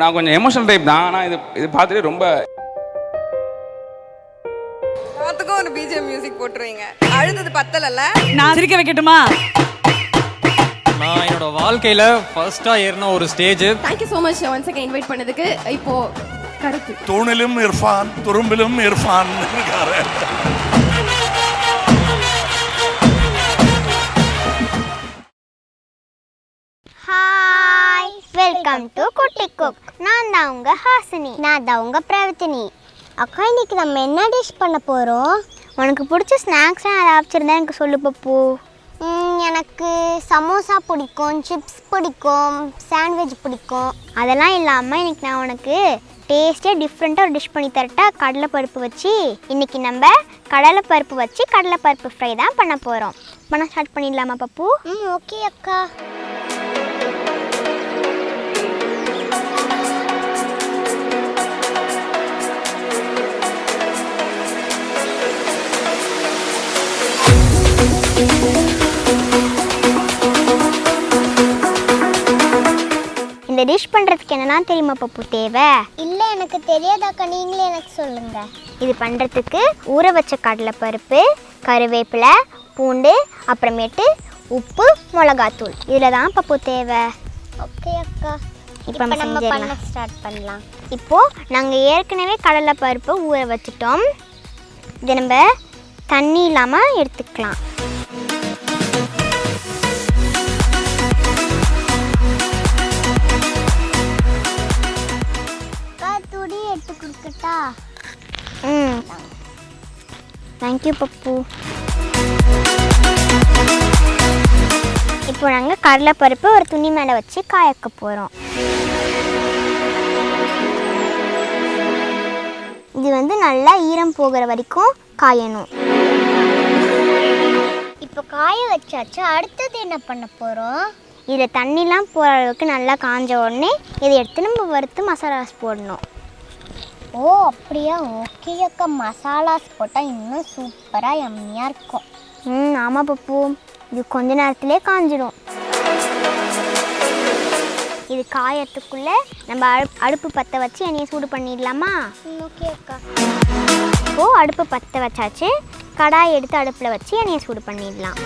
நான் கொஞ்சம் emotional type தான். ஆனால் இது பார்த்துட்டு ரொம்ப எல்லாத்துக்கும் ஒரு பிஜிஎம் மியூசிக் போட்டுருவீங்க. அழுது பத்தலல்ல. நான் சிரிக்க வைக்கட்டுமா? நான் என்னோட வாழ்க்கையில் ஃபர்ஸ்ட்டாக ஏறின ஒரு stage. Thank you so much once again invite பண்ணதுக்கு. இப்போ கருத்து தூணிலும் இர்ஃபான் துரும்பிலும் இர்ஃபான் இருக்காரு. ஹாய், வெல்கம் டு குட்டி குக். நான் தான் உங்க ஹாசினி. நான் தான் உங்க பிரவர்த்தினி. அக்கா, இன்னைக்கு நம்ம என்ன டிஷ் பண்ண போகிறோம்? உனக்கு பிடிச்ச ஸ்நாக்ஸ்லாம் ஏதாவது இருந்தால் எனக்கு சொல்லு பப்பு. எனக்கு சமோசா பிடிக்கும், சிப்ஸ் பிடிக்கும், சாண்ட்விச் பிடிக்கும். அதெல்லாம் இல்லாமல் இன்னைக்கு நான் உனக்கு டேஸ்டியாக டிஃப்ரெண்ட்டாக ஒரு டிஷ் பண்ணி தரட்டா? கடலைப்பருப்பு வச்சு. இன்றைக்கி நம்ம கடலைப்பருப்பு வச்சு கடலைப்பருப்பு ஃப்ரை தான் பண்ண போகிறோம். பண்ண ஸ்டார்ட் பண்ணிடலாமா பப்பு? ஓகே அக்கா. இந்த டிஷ் பண்ணுறதுக்கு என்னெல்லாம் தெரியுமா பப்பு தேவை? இல்லை, எனக்கு தெரியாதாக்கா, நீங்களே எனக்கு சொல்லுங்கள். இது பண்ணுறதுக்கு ஊற வச்ச கடலைப்பருப்பு, கருவேப்பிலை, பூண்டு, அப்புறமேட்டு உப்பு, மிளகாத்தூள், இதில் தான் பப்பு தேவை. ஓகே அக்கா, இப்போ நம்ம பண்ண ஸ்டார்ட் பண்ணலாம். இப்போது நாங்கள் ஏற்கனவே கடலைப்பருப்பை ஊற வச்சுட்டோம். இதை நம்ம தண்ணி இல்லாமல் எடுத்துக்கலாம். துடி எடுத்து கொடுக்கட்டா? தேங்க்யூ பப்பு. இப்போ நாங்கள் கடலைப்பருப்பு ஒரு துணி மேலே வச்சு காயக்க போகிறோம். இது வந்து நல்லா ஈரம் போகிற வரைக்கும் காயணும். இப்போ காய வச்சாச்சு. அடுத்தது என்ன பண்ண போகிறோம்? இதில் தண்ணிலாம் போகிற அளவுக்கு நல்லா காஞ்ச உடனே இதை எடுத்து நம்ம வறுத்து மசாலாஸ் போடணும். ஓ அப்படியா? ஓகே அக்கா, மசாலாஸ் போட்டால் இன்னும் சூப்பராக யம்மியாக இருக்கும். ஆமாம் பப்பு, இது கொஞ்ச நேரத்துலேயே காஞ்சிடும். இது காயத்துக்குள்ளே நம்ம அடுப்பு பற்ற வச்சு எண்ணெயை சூடு பண்ணிடலாமா? ஓகே அக்கா. இப்போது அடுப்பு பற்ற வச்சாச்சு. கடாய் எடுத்து அடுப்பில் வச்சு எண்ணெயை சூடு பண்ணிடலாம்.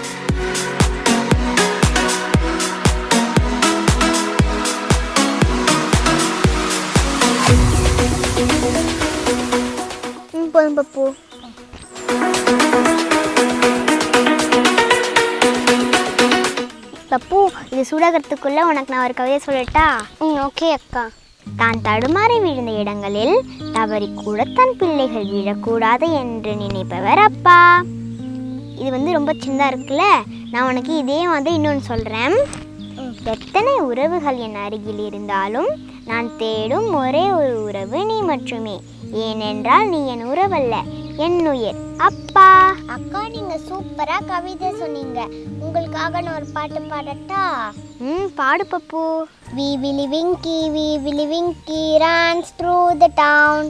போதும் பப்பு. பப்பு, இது சுடகிறதுக்குள்ளே உனக்கு நான் ஒரு கவிதை சொல்லட்டா? ஓகே அக்கா. தான் தடுமாறி விழுந்த இடங்களில் தவறி கூட தன் பிள்ளைகள் விழக்கூடாது என்று நினைப்பவர் அப்பா. இது வந்து ரொம்ப சின்னதாக இருக்குல்ல. நான் உனக்கு இதே மாதிரி இன்னொன்று சொல்கிறேன். எத்தனை உறவுகள் என் அருகில் இருந்தாலும் நான் தேடும் ஒரே ஒரு உறவு நீ மட்டுமே. ஏனென்றால் நீ என் உறவல்ல, என் உயிர் அப்பா. அக்கா, நீங்க சூப்பரா கவிதை சொன்னீங்க. உங்களுக்காக நான் ஒரு பாட்டு பாடட்டா? பாடு பப்பு. We will winky runs through the town,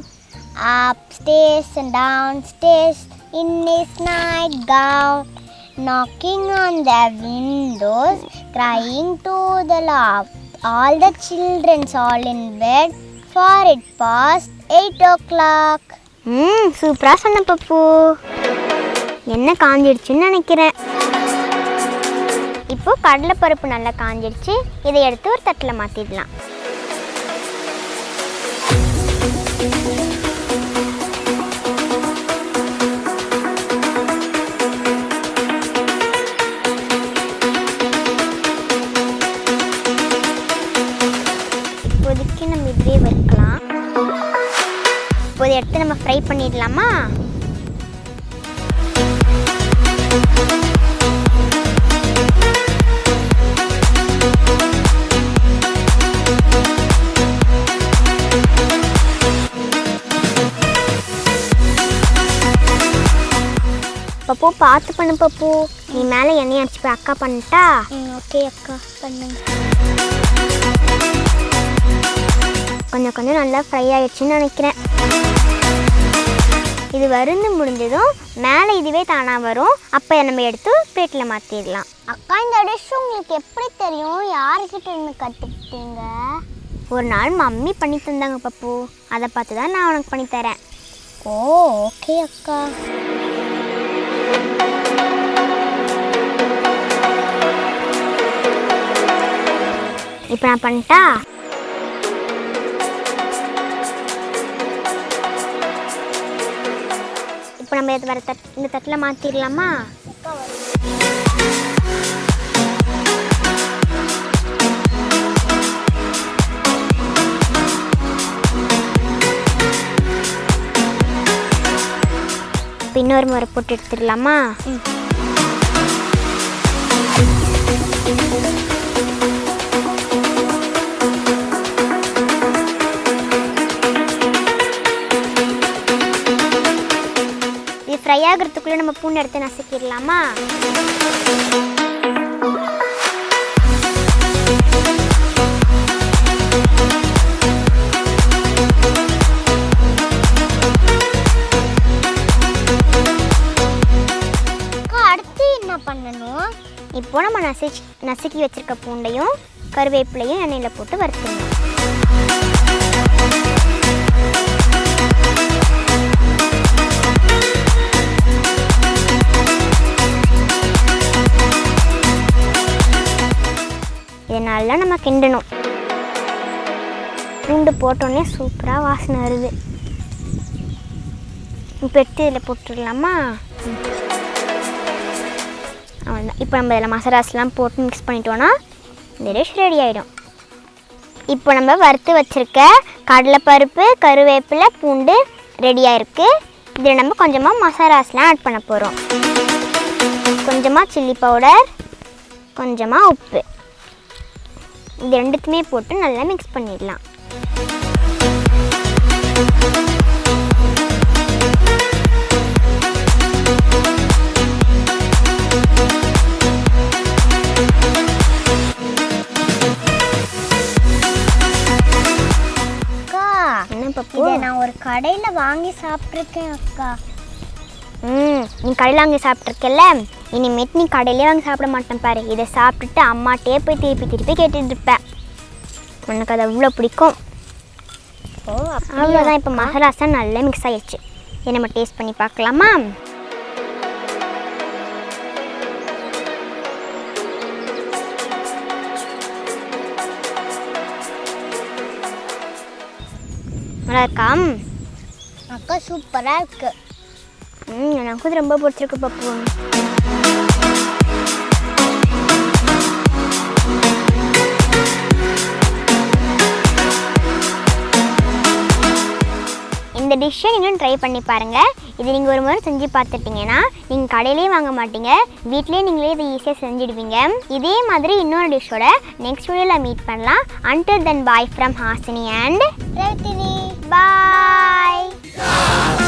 upstairs and downstairs in his night gown, knocking on the windows, crying to the love. All the children's all in bed, for it past 8 o'clock. சூப்பராக சொன்ன பப்பு. என்ன காஞ்சிடுச்சுன்னு நினைக்கிறேன். இப்போ கடலைப்பருப்பு நல்லா காஞ்சிடுச்சு. இதை எடுத்து ஒரு தட்டில் மாற்றிடலாம். இப்போதைக்கு நம்ம இதுவே வறுக்கலாம். இப்போதை எடுத்து நம்ம ஃப்ரை பண்ணிடலாமா? பப்பு, பார்த்து பண்ணு பப்பு. நீ மேலே எண்ணெய் அடிச்சு போய் அக்கா பண்ணிட்டா? ஓகே அக்கா, பண்ணுங்க. கொஞ்சம் கொஞ்சம் நல்லா ஃப்ரை ஆகிடுச்சின்னு நினைக்கிறேன். இது வருந்து முடிஞ்சதும் மேலே இதுவே தானாக வரும். அப்போ நம்ம எடுத்து பிளேட்டில் மாற்றிடலாம். அக்கா, இந்த டிஷ் உங்களுக்கு எப்படி தெரியும்? யாருக்கிட்ட இருந்து கற்றுக்கிட்டீங்க? ஒரு நாள் மம்மி பண்ணி தந்தாங்க பப்பு, அதை பார்த்து தான் நான் உனக்கு பண்ணி தரேன். ஓ ஓகே அக்கா. இப்போ நான் பண்ணிட்டா? இப்போ நம்ம இது வேறு இந்த தட்டில் மாற்றிடலாமா? இப்போ இன்னொரு முறை போட்டு எடுத்துடலாமா? இது ஃப்ரை ஆகிறதுக்குள்ளே நம்ம பூண்டு எடுத்து நசுக்கிடலாமா? அடுத்து என்ன பண்ணணும்? இப்போ நம்ம நசுக்கி வச்சிருக்க பூண்டையும் கருவேப்பிலையும் எண்ணெயில் போட்டு வறுத்துடணும். இதனால நம்ம கிண்டணும். பூண்டு போட்டோன்னே சூப்பராக வாசனை வருது. இப்போ எடுத்து இதில் போட்டுடலாமா? அவ்வளோதான். இப்போ நம்ம இதில் மசாலாஸ்லாம் போட்டு மிக்ஸ் பண்ணிட்டோன்னா இந்த டிஷ் ரெடி ஆகிடும். இப்போ நம்ம வறுத்து வச்சுருக்க கடலைப்பருப்பு, கருவேப்பிலை, பூண்டு ரெடியாக இருக்குது. இதில் நம்ம கொஞ்சமாக மசாலாஸ்லாம் ஆட் பண்ண போகிறோம். கொஞ்சமாக சில்லி பவுடர், கொஞ்சமாக உப்பு, இது ரெண்டுத்துமே போட்டு நல்லா மிக்ஸ் பண்ணிடலாம். அக்கா, என்ன பப்பு? இதை நான் ஒரு கடையில் வாங்கி சாப்பிட்ருக்கேன் அக்கா. நீ கடையில் வாங்கி சாப்பிட்ருக்கல, இனிமேட்டு நீ கடையிலே வாங்கி சாப்பிட மாட்டேன் பாரு. இதை சாப்பிட்டுட்டு அம்மாட்டே போய் திருப்பி கேட்டுட்டு இருப்பேன். உனக்கு அது அவ்வளோ பிடிக்கும். ஓ அவ்வளோதான். இப்போ மசாலாஸாக நல்லா மிக்ஸ் ஆகிடுச்சு. இதை நம்ம டேஸ்ட் பண்ணி பார்க்கலாமா? நல்லா இருக்கா அக்கா? சூப்பராக இருக்கு. எனக்கு இது ரொம்ப பிடிச்சிருக்கு பப்பு. இந்த டிஷ்ஷை நீங்களும் ட்ரை பண்ணி பாருங்கள். இது நீங்கள் ஒரு முறை செஞ்சு பார்த்துட்டிங்கன்னா நீங்கள் கடையிலே வாங்க மாட்டீங்க, வீட்டிலே நீங்களே இதை ஈஸியாக செஞ்சுடுவீங்க. இதே மாதிரி இன்னொரு டிஷ்ஷோட நெக்ஸ்ட் வீடியோவில் மீட் பண்ணலாம். Until then, bye from Hasini and Revtini. Bye.